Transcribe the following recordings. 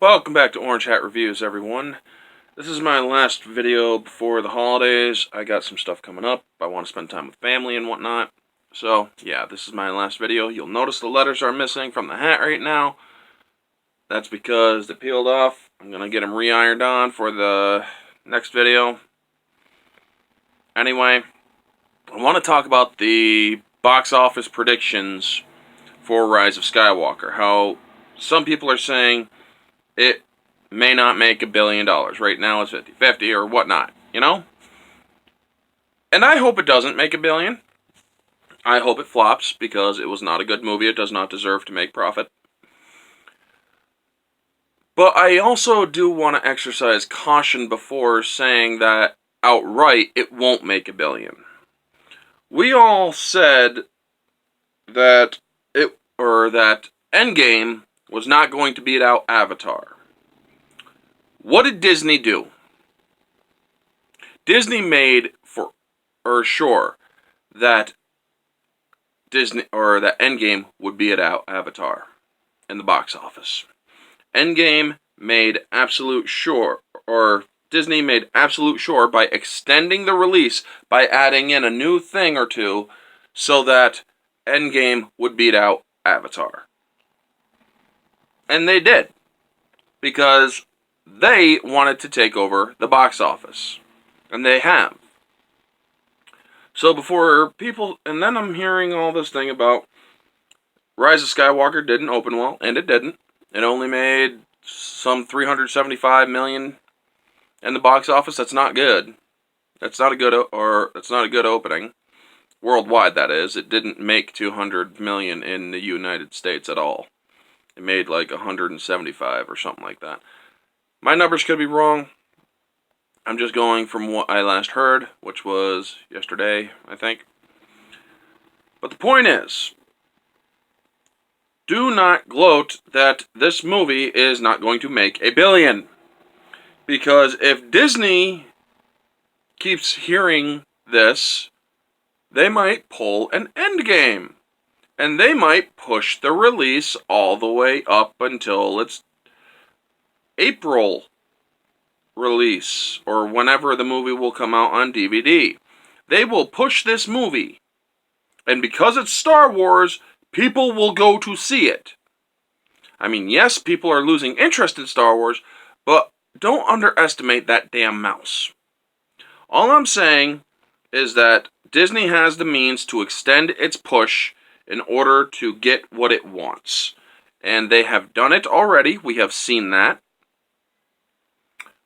Welcome back to Orange Hat Reviews, everyone. This is my last video before the holidays. I got some stuff coming up. I want to spend time with family and whatnot. So, yeah, this is my last video. You'll notice the letters are missing from the hat right now. That's because they peeled off. I'm going to get them re-ironed on for the next video. Anyway, I want to talk about the box office predictions for Rise of Skywalker. How some people are saying it may not make $1 billion. Right now it's 50-50 or whatnot, you know? And I hope it doesn't make $1 billion. I hope it flops because it was not a good movie. It does not deserve to make profit. But I also do want to exercise caution before saying that outright it won't make $1 billion. We all said that that Endgame was not going to beat out Avatar. What did Disney do? Disney made sure that that Endgame would beat out Avatar in the box office. Endgame made absolute sure, or Disney made absolute sure by extending the release by adding in a new thing or two so that Endgame would beat out Avatar. And they did. Because they wanted to take over the box office. And they have. So before people, and then I'm hearing all this thing about Rise of Skywalker didn't open well, and it didn't. It only made some $375 million in the box office. That's not good. That's not a good opening. Worldwide, that is. It didn't make $200 million in the United States at all. It made like 175 or something like that. My numbers could be wrong. I'm just going from what I last heard, which was yesterday, I think. But the point is, do not gloat that this movie is not going to make $1 billion. Because if Disney keeps hearing this, they might pull an Endgame. And they might push the release all the way up until its April release, or whenever the movie will come out on DVD. They will push this movie. And because it's Star Wars, people will go to see it. I mean, yes, people are losing interest in Star Wars, but don't underestimate that damn mouse. All I'm saying is that Disney has the means to extend its push in order to get what it wants. And they have done it already. We have seen that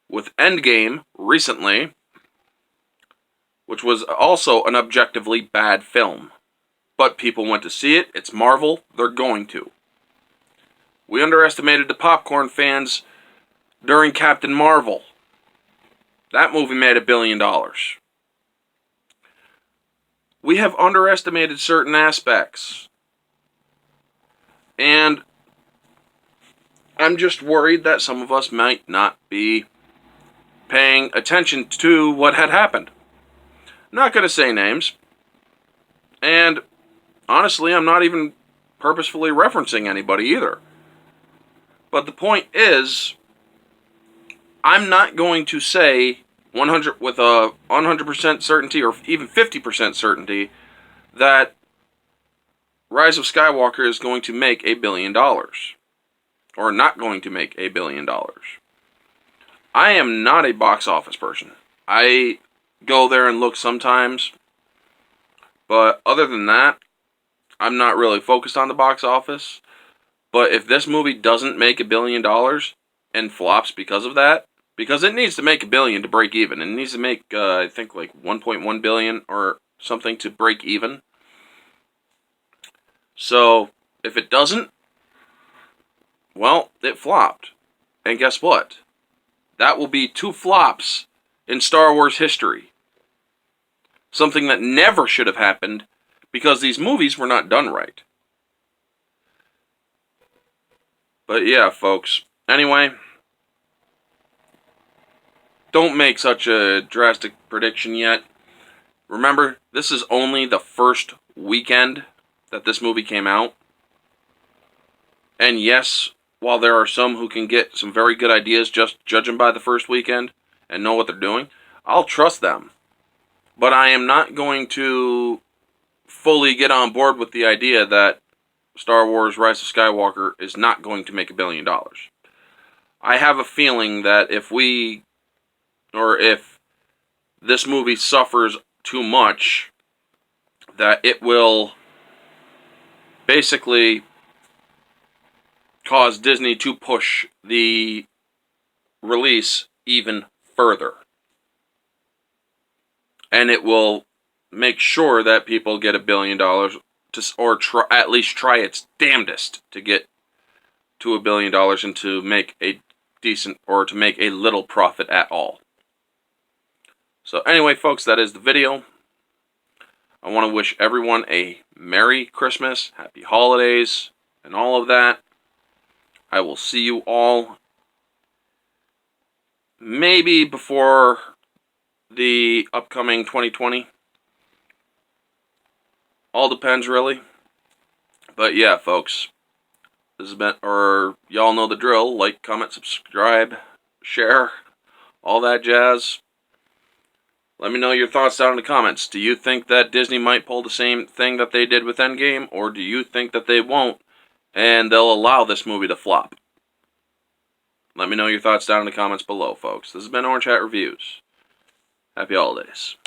with Endgame recently, which was also an objectively bad film. But people went to see it. It's Marvel. They're going to. We underestimated the popcorn fans during Captain Marvel. That movie made $1 billion. We have underestimated certain aspects. And I'm just worried that some of us might not be paying attention to what had happened. I'm not going to say names. And honestly, I'm not even purposefully referencing anybody either. But the point is, I'm not going to say 100% certainty or even 50% certainty that Rise of Skywalker is going to make $1 billion. Or not going to make $1 billion. I am not a box office person. I go there and look sometimes. But other than that, I'm not really focused on the box office. But if this movie doesn't make $1 billion and flops because of that, because it needs to make $1 billion to break even. It needs to make, I think, like $1.1 billion or something to break even. So, if it doesn't, well, it flopped. And guess what? That will be 2 flops in Star Wars history. Something that never should have happened because these movies were not done right. But yeah, folks. Anyway, don't make such a drastic prediction yet. Remember, this is only the first weekend that this movie came out. And yes, while there are some who can get some very good ideas just judging by the first weekend and know what they're doing, I'll trust them. But I am not going to fully get on board with the idea that Star Wars Rise of Skywalker is not going to make $1 billion. I have a feeling that if this movie suffers too much, that it will basically cause Disney to push the release even further. And it will make sure that people get $1 billion or at least try its damnedest to get to $1 billion and to make a decent or to make a little profit at all. So anyway, folks, that is the video. I want to wish everyone a Merry Christmas, Happy Holidays, and all of that. I will see you all maybe before the upcoming 2020. All depends, really. But yeah, folks, this has been, or y'all know the drill. Like, comment, subscribe, share, all that jazz. Let me know your thoughts down in the comments. Do you think that Disney might pull the same thing that they did with Endgame, or do you think that they won't and they'll allow this movie to flop? Let me know your thoughts down in the comments below, folks. This has been Orange Hat Reviews. Happy holidays.